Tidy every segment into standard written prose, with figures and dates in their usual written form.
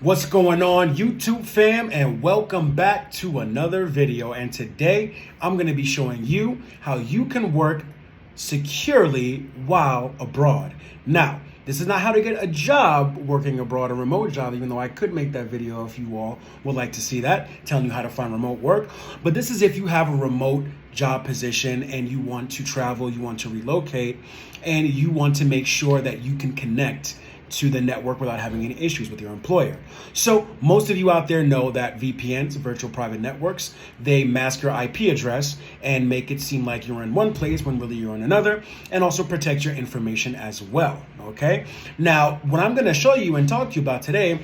What's going on, YouTube fam, and welcome back to another video. And today I'm going to be showing you how you can work securely while abroad. Now, this is not how to get a job working abroad, a remote job, even though I could make that video if you all would like to see that, telling you how to find remote work. But this is if you have a remote job position and you want to travel, you want to relocate, and you want to make sure that you can connect to the network without having any issues with your employer. So most of you out there know that VPNs, virtual private networks, they mask your IP address and make it seem like you're in one place when really you're in another, and also protect your information as well, okay? Now, what I'm gonna show you and talk to you about today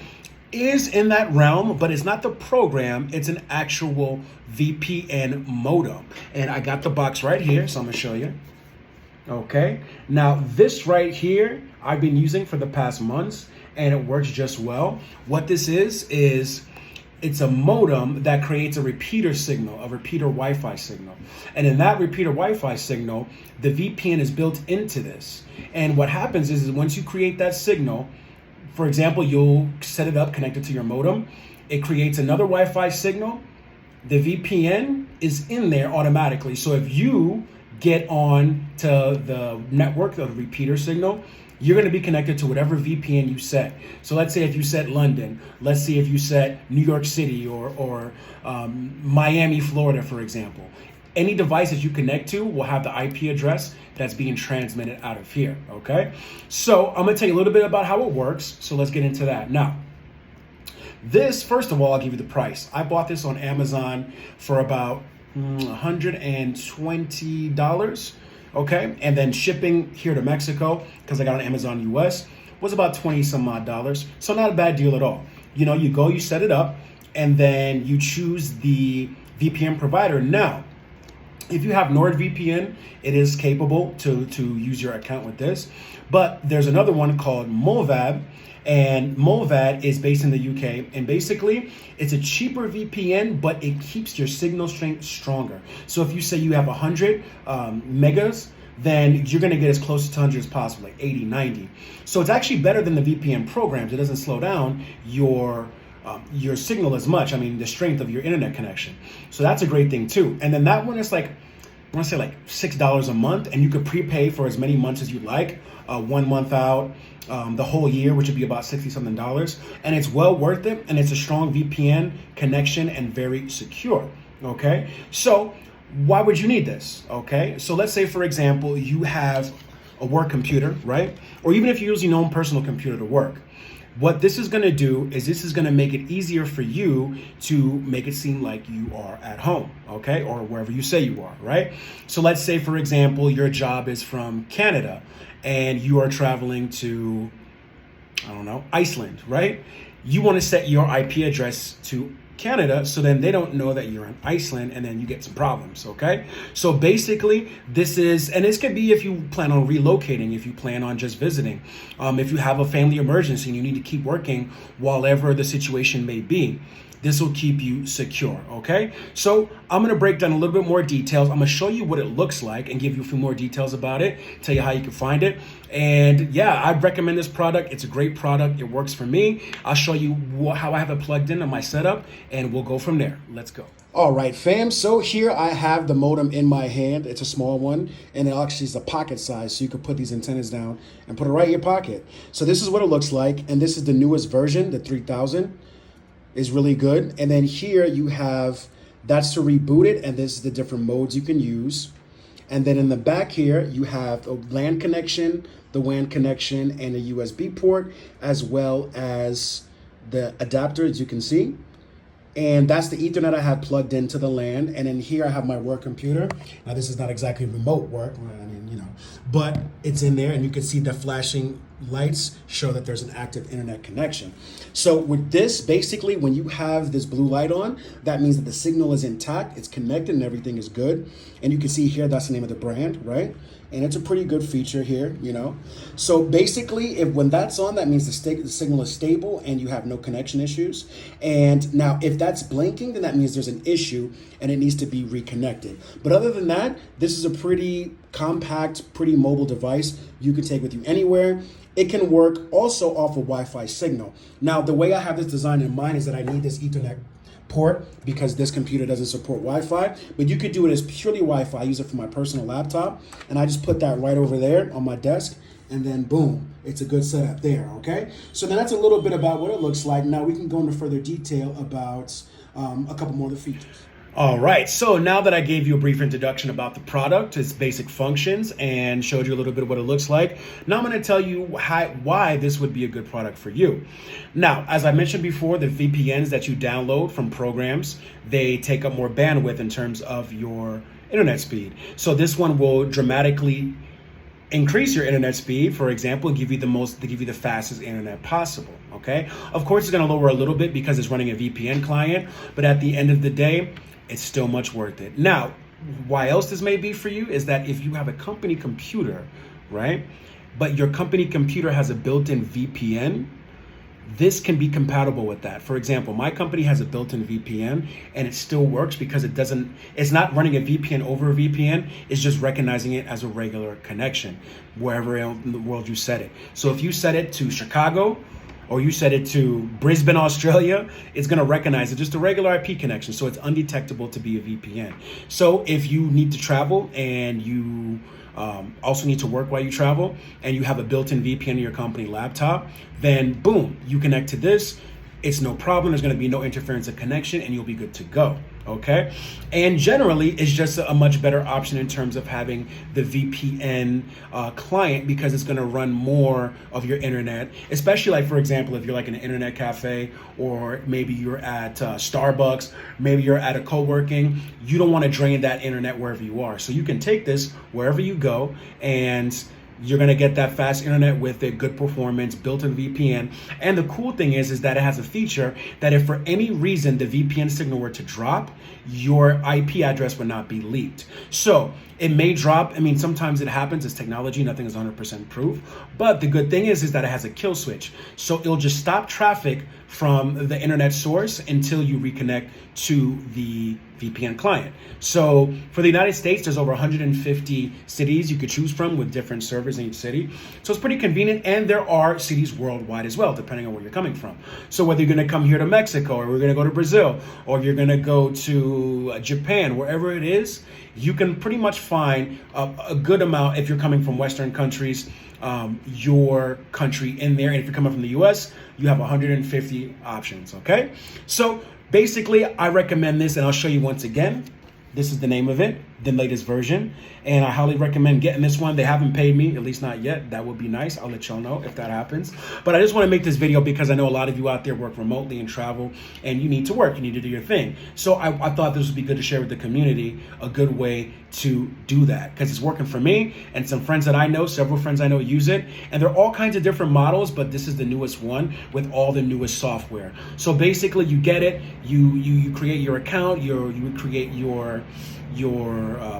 is in that realm, but it's not the program, it's an actual VPN modem. And I got the box right here, so I'm gonna show you. Okay, now this right here, I've been using for the past months and it works just well. What this is it's a modem that creates a repeater signal, a repeater Wi-Fi signal. And in that repeater Wi-Fi signal, the VPN is built into this. And what happens is once you create that signal, for example, you'll set it up connected to your modem, it creates another Wi-Fi signal, the VPN is in there automatically. So if you get on to the network, the repeater signal, you're going to be connected to whatever VPN you set. So let's say if you set London, let's see if you set New York City or Miami, Florida, for example. Any device that you connect to will have the IP address that's being transmitted out of here, okay? So I'm going to tell you a little bit about how it works. So let's get into that. Now, this, first of all, I'll give you the price. I bought this on Amazon for about $120, okay? And then shipping here to Mexico, because I got on Amazon US, was about 20 some odd dollars. So not a bad deal at all. You know, you go, you set it up, and then you choose the VPN provider. Now, if you have NordVPN, it is capable to use your account with this. But there's another one called Movab, and Movab is based in the UK. And basically, it's a cheaper VPN, but it keeps your signal strength stronger. So if you say you have 100 megas, then you're gonna get as close to 100 as possible, like 80, 90. So it's actually better than the VPN programs. It doesn't slow down your signal as much. I mean, the strength of your internet connection. So that's a great thing too. And then that one is like, I want to say like $6 a month, and you could prepay for as many months as you'd like, 1 month out, the whole year, which would be about $60 something. And it's well worth it. And it's a strong VPN connection and very secure. Okay. So why would you need this? Okay. So let's say, for example, you have a work computer, right? Or even if you're using your own personal computer to work. What this is going to do is this is going to make it easier for you to make it seem like you are at home, okay? Or wherever you say you are, right? So let's say, for example, your job is from Canada and you are traveling to, I don't know, Iceland, right? You want to set your IP address to Canada, so then they don't know that you're in Iceland, and then you get some problems, okay? So basically, this is, and this could be if you plan on relocating, if you plan on just visiting, if you have a family emergency and you need to keep working whatever the situation may be. This will keep you secure, okay? So I'm gonna break down a little bit more details. I'm gonna show you what it looks like and give you a few more details about it, tell you how you can find it. And yeah, I'd recommend this product. It's a great product. It works for me. I'll show you how I have it plugged into my setup, and we'll go from there. Let's go. All right, fam. So here I have the modem in my hand. It's a small one, and it actually is a pocket size, so you can put these antennas down and put it right in your pocket. So this is what it looks like, and this is the newest version, the 3000. Is really good. And then here you have, that's to reboot it, and this is the different modes you can use. And then in the back here, you have the LAN connection, the WAN connection, and a USB port, as well as the adapter, as you can see. And that's the Ethernet I have plugged into the LAN. And then here I have my work computer. Now this is not exactly remote work, I mean, you know, but it's in there, and you can see the flashing lights show that there's an active internet connection. So with this, basically, when you have this blue light on, that means that the signal is intact, it's connected, and everything is good. And you can see here, that's the name of the brand, right? and it's a pretty good feature here, you know. So basically, when that's on, that means the signal is stable and you have no connection issues. And now if that's blinking, then that means there's an issue and it needs to be reconnected. But other than that, this is a pretty compact, pretty mobile device you can take with you anywhere. It can work also off a Wi-Fi signal. Now, the way I have this design in mind is that I need this Ethernet port because this computer doesn't support Wi-Fi, but you could do it as purely Wi-Fi. I use it for my personal laptop, and I just put that right over there on my desk, and then boom, it's a good setup there, okay? So then that's a little bit about what it looks like. Now we can go into further detail about a couple more of the features. All right, so now that I gave you a brief introduction about the product, its basic functions, and showed you a little bit of what it looks like, now I'm gonna tell you why this would be a good product for you. Now, as I mentioned before, the VPNs that you download from programs, they take up more bandwidth in terms of your internet speed. So this one will dramatically increase your internet speed, for example, give you the fastest internet possible, okay? Of course, it's gonna lower a little bit because it's running a VPN client, but at the end of the day, it's still much worth it. Now, why else this may be for you is that if you have a company computer, right, but your company computer has a built-in VPN, this can be compatible with that. For example, my company has a built-in VPN and it still works because it's not running a VPN over a VPN, it's just recognizing it as a regular connection wherever in the world you set it. So if you set it to Chicago, or you set it to Brisbane, Australia, it's gonna recognize it, just a regular IP connection, so it's undetectable to be a VPN. So if you need to travel and you also need to work while you travel and you have a built-in VPN in your company laptop, then boom, you connect to this, it's no problem, there's gonna be no interference of connection and you'll be good to go, okay? And generally, it's just a much better option in terms of having the VPN client because it's gonna run more of your internet, especially like, for example, if you're like in an internet cafe or maybe you're at Starbucks, maybe you're at a co-working, you don't wanna drain that internet wherever you are. So you can take this wherever you go and you're gonna get that fast internet with a good performance, built-in VPN. And the cool thing is that it has a feature that if for any reason the VPN signal were to drop, your IP address would not be leaked. So it may drop, I mean, sometimes it happens, it's technology, nothing is 100% proof. But the good thing is that it has a kill switch. So it'll just stop traffic from the internet source until you reconnect to the VPN client. So for the United States, there's over 150 cities you could choose from with different servers in each city. So it's pretty convenient, and there are cities worldwide as well, depending on where you're coming from. So whether you're gonna come here to Mexico, or we're gonna go to Brazil, or you're gonna go to Japan, wherever it is, you can pretty much find a good amount, if you're coming from Western countries, your country in there. And if you're coming from the US, you have 150 options, okay? So basically, I recommend this, and I'll show you once again. This is the name of it, the latest version, and I highly recommend getting this one. They haven't paid me, at least not yet. That would be nice. I'll let y'all know if that happens. But I just want to make this video because I know a lot of you out there work remotely and travel, and you need to work, you need to do your thing. So I thought this would be good to share with the community, a good way to do that, because it's working for me and some friends that I know, several friends I know use it, and there are all kinds of different models, but this is the newest one with all the newest software. So basically, you get it, you create your account, you create your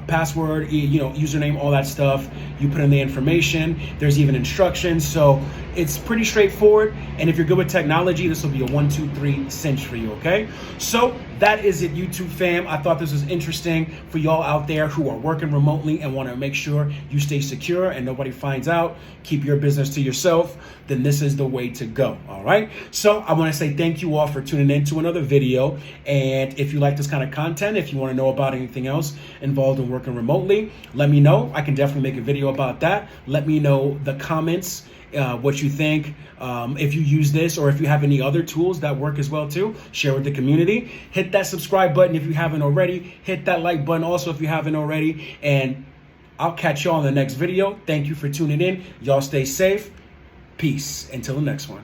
password, username, all that stuff. You put in the information. There's even instructions. So it's pretty straightforward. And if you're good with technology, this will be a 1, 2, 3 cinch for you, okay? So that is it, YouTube fam. I thought this was interesting for y'all out there who are working remotely and want to make sure you stay secure and nobody finds out. Keep your business to yourself. Then this is the way to go, all right? So I want to say thank you all for tuning in to another video. And if you like this kind of content, if you want to know about anything else involved in working remotely, let me know. I can definitely make a video about that. Let me know the comments, what you think, if you use this or if you have any other tools that work as well too. Share with the community. Hit that subscribe button if you haven't already. Hit that like button also if you haven't already. And I'll catch y'all in the next video. Thank you for tuning in. Y'all stay safe. Peace. Until the next one.